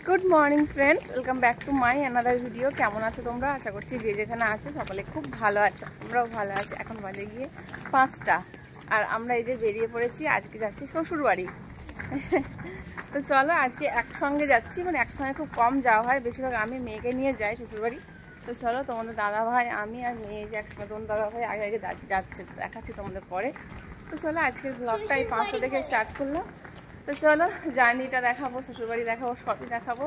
Good morning friends, welcome back to my another video. কেমন আছো তোমরা? আশা করছি যে যেখানে আছো সকলে খুব ভালো আছো, আমরাও ভালো আছি। এখন বাজে গিয়ে 5টা আর আমরা এই যে বেরিয়ে পড়েছি। আজকে যাচ্ছি শ্বশুর বাড়ি। তো চলো আজকে একসঙ্গে যাচ্ছি, মানে একসঙ্গে খুব কম যাওয়া হয়, বেশিরভাগ আমি মেয়েকে নিয়ে যাই শ্বশুর বাড়ি। তো চলো তোমাদের দাদা ভাই, আমি আর মেয়ে যে একসঙ্গে, তোমার দাদা ভাই আগে আগে যাচ্ছে, দেখাচ্ছি তোমাদের পরে। তো চলো আজকের ব্লগটা এই 5টা দেখে স্টার্ট করলাম। তো চলো জার্নিটা দেখাবো, শ্বশুরবাড়ি দেখাবো, সবই দেখাবো।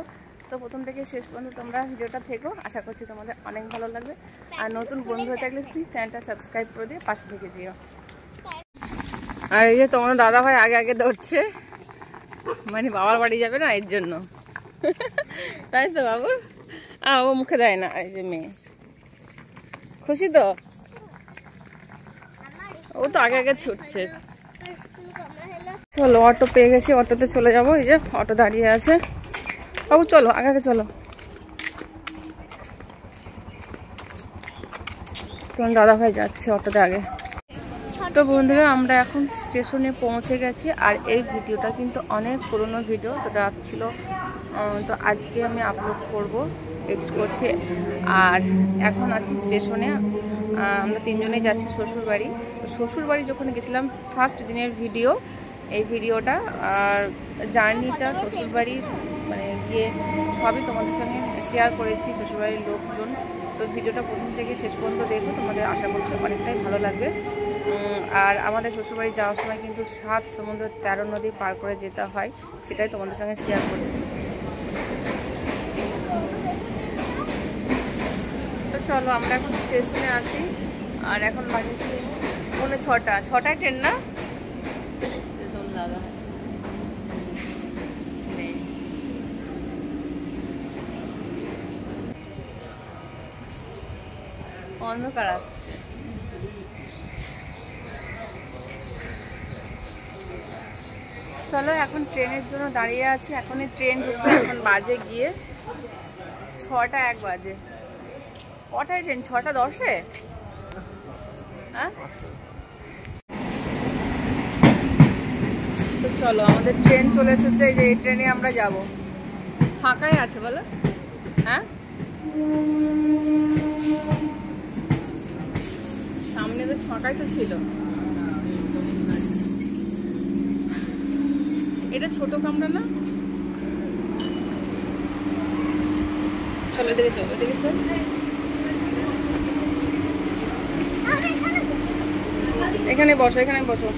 তো প্রথম থেকে শেষ পর্যন্ত তোমরা ভিডিওটা থেকো, আশা করছি তোমাদের অনেক ভালো লাগবে। আর নতুন বন্ধু হয়ে থাকলে প্লিজ চ্যানেলটা সাবস্ক্রাইব করে দিয়ে পাশে থেকে যেও। আর এই যে তোমার দাদা ভাই আগে আগে দৌড়ছে, মানে বাবার বাড়ি যাবে না এর জন্য। তাই তো বাবু? ও মুখে দেয় না। এই যে মেয়ে খুশি তো, ও তো আগে আগে ছুটছে। চলো অটো পেয়ে গেছি, অটোতে চলে যাবো। এই যে অটো দাঁড়িয়ে আছে। বাবু চলো আগে আগে চলো। তোমার দাদা ভাই যাচ্ছে অটোতে আগে। তো বন্ধুরা আমরা এখন স্টেশনে পৌঁছে গেছি। আর এই ভিডিওটা কিন্তু অনেক পুরনো ভিডিও, তো ড্রাফট ছিল, তো আজকে আমি আপলোড করব, এডিট করছি। আর এখন আছি স্টেশনে। আমরা 3 জনেই যাচ্ছি শ্বশুর বাড়ি। তো শ্বশুর বাড়ি যখন গেছিলাম ফার্স্ট দিনের ভিডিও এই ভিডিওটা, আর জার্নিটা শ্বশুরবাড়ি মানে গিয়ে সবই তোমাদের সঙ্গে শেয়ার করেছি, শ্বশুরবাড়ির লোকজন। তো ভিডিওটা প্রথম থেকে শেষ পর্যন্ত দেখো, তোমাদের আশা করছি অনেকটাই ভালো লাগবে। আর আমাদের শ্বশুরবাড়ি যাওয়ার সময় কিন্তু 7 সমুদ্র 13 নদী পার করে যেতে হয়, সেটাই তোমাদের সঙ্গে শেয়ার করছি। তো চলো আমরা এখন স্টেশনে আছি। আর এখন বাজে 6:45 ট্রেন না? দাদা অন্ধকার আসছে। চলো এখন ট্রেনের জন্য দাঁড়িয়ে আছি। এখনই ট্রেন ঢুকবে, এখন বাজে গিয়ে 6:01 বাজে। কটায় ট্রেন? 6:10-এ? হ্যাঁ, তো চলো আমাদের ট্রেন চলে এসেছে। এই যে এই ট্রেনে আমরা যাব। ফাঁকাই আছে বলো? হ্যাঁ, সামনে বেশ ফাঁকাই তো ছিল। এটা ছোট কামরা না? চলো এদিকে চলো, এদিকে চল। এখানে বসো, এখানে বসো।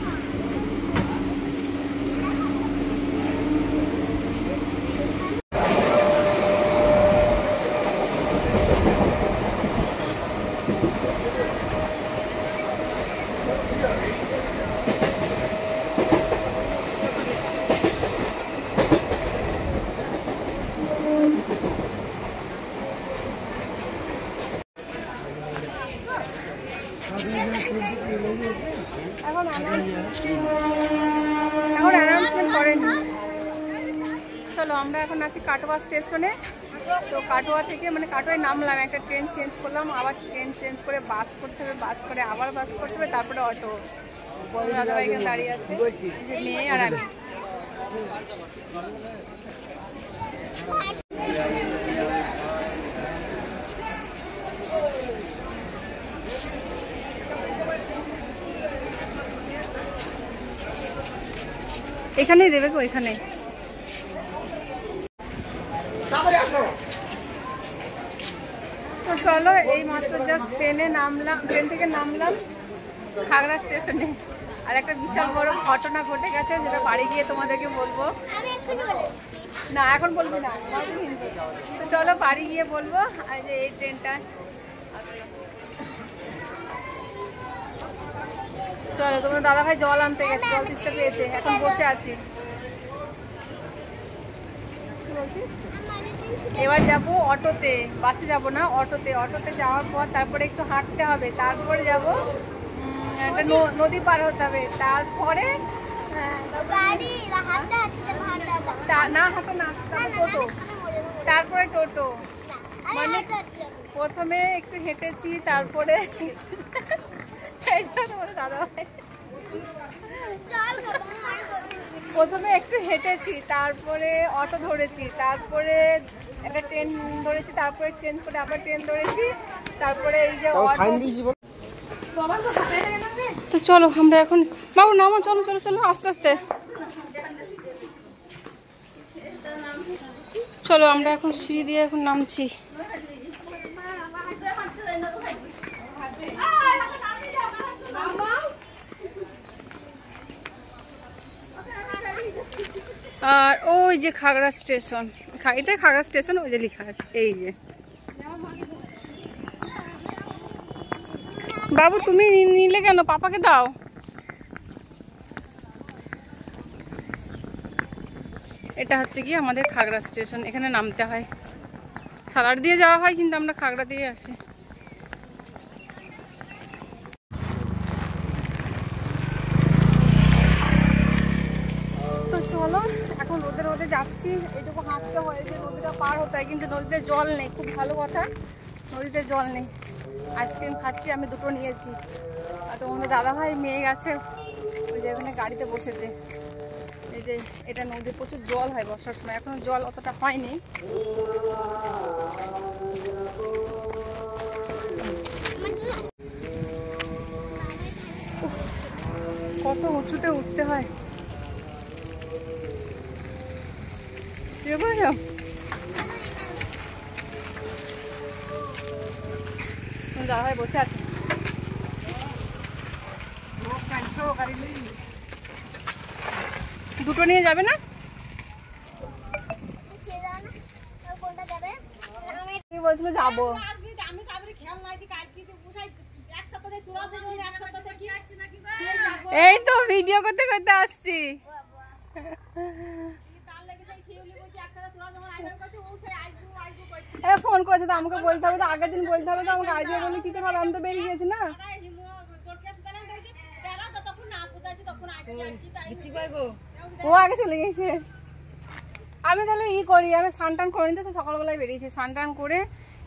এখন অ্যানাউন্সমেন্ট করেনি। চলো আমরা এখন আছি কাটোয়া স্টেশনে। তো কাটোয়া থেকে মানে কাটোয়ায় নামলাম, একটা ট্রেন চেঞ্জ করলাম, আবার ট্রেন চেঞ্জ করে বাস করতে হবে, বাস করে আবার বাস করতে হবে, তারপরে অটো। দাদা ভাই এখানে দাঁড়িয়ে আছে, মেয়ে আর আমি। এখানেই দেবে গো, এখানে। তো চলো এই মাত্র জাস্ট ট্রেনে নামলাম, ট্রেন থেকে নামলাম খাগড়া স্টেশনে। আর একটা বিশাল বড় ঘটনা ঘটে গেছে, যেটা বাড়ি গিয়ে তোমাদেরকে বলবো। না এখন বলবি না, তো চলো বাড়ি গিয়ে বলবো। আর যে এই ট্রেনটা, চলো তোমার দাদা ভাই জল আনতে গেছে, জল তেষ্টা পেয়েছে, এখন বসে আছি। কি বলছিস? এবার যাবো অটোতে, বাসে যাব না, অটোতে। অটোতে যাওয়ার পর তারপরে একটু হাঁটতে হবে, তারপরে যাব একটা নদী পার হতে হবে, তারপরে না হাঁটো না, টোটো, তারপরে টোটো। মানে প্রথমে একটু হেঁটেছি, তারপরে দাদা ভাই প্রথমে একটু হেঁটেছি, তারপরে অটো ধরেছি, তারপরে একটা ট্রেন ধরেছি, তারপরে চেঞ্জ করে আবার ট্রেন ধরেছি, তারপরে এই যে তো চলো আমরা এখন বাবু নামো, চলো চলো চলো আস্তে আস্তে চলো। আমরা এখন সিঁড়ি দিয়ে এখন নামছি। আর ওই যে খাগড়া স্টেশন, এটা খাগড়া স্টেশন, ওই যে লেখা আছে এই যে। বাবু তুমি নিলে কেন, পাপাকে দাও। এটা হচ্ছে কি আমাদের খাগড়া স্টেশন, এখানে নামতে হয়। সালার দিয়ে যাওয়া হয় কিন্তু আমরা খাগড়া দিয়ে আসি। তো চলো এখন রোদে রোদে যাচ্ছি, এইটুকু হাঁটতে হয় যে নদীটা পার হতে হয়, কিন্তু নদীতে জল নেই। খুব ভালো কথা, নদীতে জল নেই। আইসক্রিম খাচ্ছি, আমি দুটো নিয়েছি। আর তোমাদের দাদাভাই মেয়ে গেছে ওই যে ওখানে গাড়িতে বসেছে। এই যে এটা নদীতে প্রচুর জল হয় বর্ষার সময়, এখনো জল অতটা হয়নি। কত উঁচুতে উঠতে হয়, দাদাভাই বসে আছে। দুটো নিয়ে যাবে না? বলছিল যাবো। এই তো ভিডিও করতে করতে আসছি। ফোন করেছে তো আমাকে বলতে হবে, তো আগের দিন বলতে হবে, তো আমাকে আজকে বলে কি করে হবে, আমি তো বেরিয়ে গেছি না। ও আগে চলে গেছে। আমি তাহলে করি, আমি স্নান টান করে নিতে সকালবেলায় বেরিয়েছি। স্নান টান করে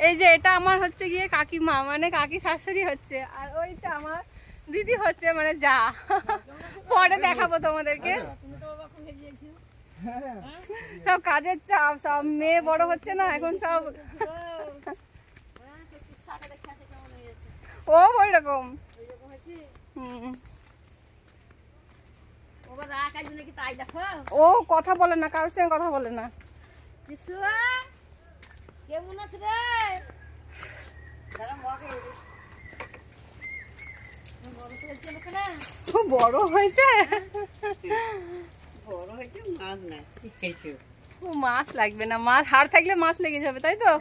এই যে এটা আমার হচ্ছে গিয়ে কাকিমা, মানে কাকি শাশুড়ি হচ্ছে, আর ওইটা আমার দিদি হচ্ছে, মানে যা। পরে দেখাবো তোমাদেরকে। সব কাজের চাপ, সব মেয়ে বড় হচ্ছে না এখন, সব ও ওই রকম। ও কথা বলে না, কারোর সঙ্গে কথা বলে না। কেমন আছে রে? খুব বড় হয়েছে, মাছ লাগবে না, মাছ হাড় থাকলে মাছ লেগে যাবে, তাই তো?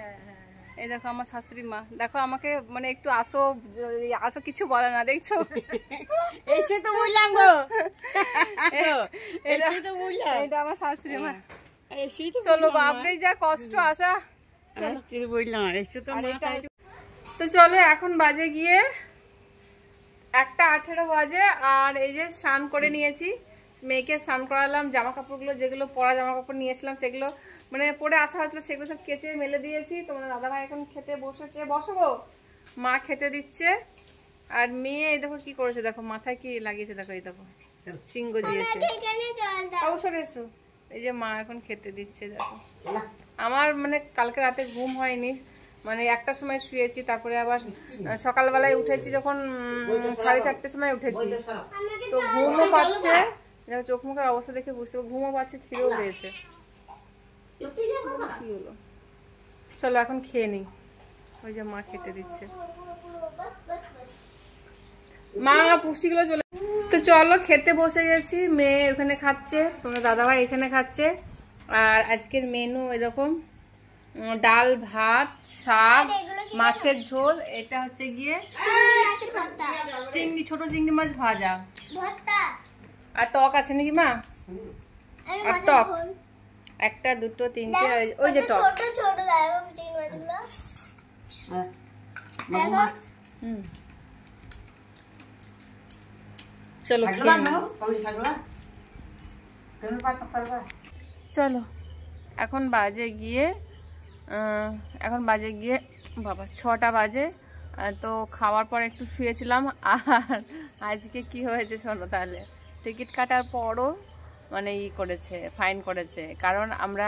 এই দেখো আমার শাশুড়ি মা, দেখো আমাকে মানে একটু আসো আসো কিছু বলে না, দেখছো? এসে তো বললাম গো, এটা আমার শাশুড়ি মা। চলো বাপরে যা কষ্ট আসা। তো চলো এখন বাজে গিয়ে 1:18 বাজে, আর এই যে স্নান করে নিয়েছি, মেয়েকে স্নান করালাম। জামা কাপড়গুলো যেগুলো পরা জামা কাপড় নিয়েছিলাম সেগুলো মানে পরে আসা হয়েছিল, সেগুলো সব কেচে মেলে দিয়েছি। তোমাদের দাদাভাই এখন খেতে বসেছে, বসো গো, মা খেতে দিচ্ছে। আর মেয়ে এই দেখো কি করেছে, দেখো মাথায় কি লাগিয়েছে, দেখো এই দেখো সিংহ দিয়েছে। অবশ্যই এসো। এই যে মা এখন খেতে দিচ্ছে, দেখো। আমার মানে কালকে রাতে ঘুম হয়নি, মানে 1টার সময় শুয়েছি, তারপরে আবার সকালবেলায় উঠেছি যখন 4:30টার সময় উঠেছি। তো ঘুমও পাচ্ছে, চোখ মুখের অবস্থা দেখে বুঝতে পারছি, ঘুমও পাচ্ছে, খিদেও পেয়েছে। কি হলো, চলো এখন খেয়ে নিই। ওই যে মা খেতে দিচ্ছে, মা পুষ্টিগুলো চলে। তো চলো খেতে বসে গেছি, মেয়ে ওখানে খাচ্ছে, তোমার দাদাভাই এখানে খাচ্ছে। আর আজকের মেনু এরকম ডাল, ভাত, শাক, মাছের ঝোল, এটা হচ্ছে গিয়ে চিংড়ি, ছোট চিংড়ি মাছ ভাজা, আর টক আছে নাকি মা? আর টক 1, 2, 3টে, ওই যে টক। চলো চলো এখন বাজে গিয়ে বাবা 6টা বাজে। তো খাওয়ার পর একটু শুয়েছিলাম। আর আজকে কি হয়েছে শোনো তাহলে। টিকিট কাটার পরও মানে করেছে, ফাইন করেছে। কারণ আমরা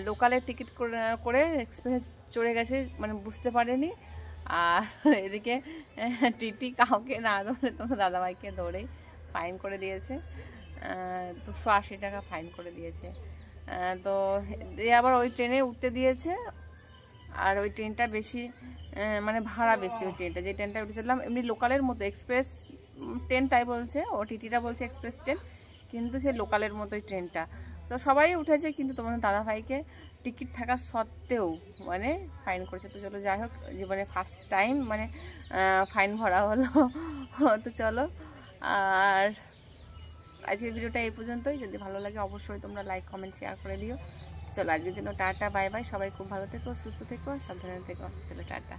লোকালের টিকিট করে এক্সপ্রেস চড়ে গেছে, মানে বুঝতে পারেনি। আর এদিকে টিটি কাউকে না ধরে তোমার দাদাভাইকে ধরেই ফাইন করে দিয়েছে, 280 টাকা ফাইন করে দিয়েছে। তো আবার ওই ট্রেনে উঠতে দিয়েছে। আর ওই ট্রেনটা বেশি মানে ভাড়া বেশি, ওই ট্রেনটা যে ট্রেনটা উঠেছিলাম এমনি লোকালের মতো এক্সপ্রেস ট্রেন, তাই বলছে ও টিটিটা বলছে এক্সপ্রেস ট্রেন, কিন্তু সে লোকালের মতোই ট্রেনটা। তো সবাই উঠেছে, কিন্তু তোমার দাদাভাইকে টিকিট থাকা সত্ত্বেও মানে ফাইন করেছে। তো চলো যাই হোক, জীবনে ফার্স্ট টাইম মানে ফাইন ভরা হলো। তো চলো, আর আজকের ভিডিওটা এই পর্যন্তই। যদি ভালো লাগে অবশ্যই তোমরা লাইক কমেন্ট শেয়ার করে দিও। চলো আজকের জন্য টাটা, বাই বাই। সবাই খুব ভালো থেকো, সুস্থ থেকো, সাবধানে থেকো। চলো টাটা।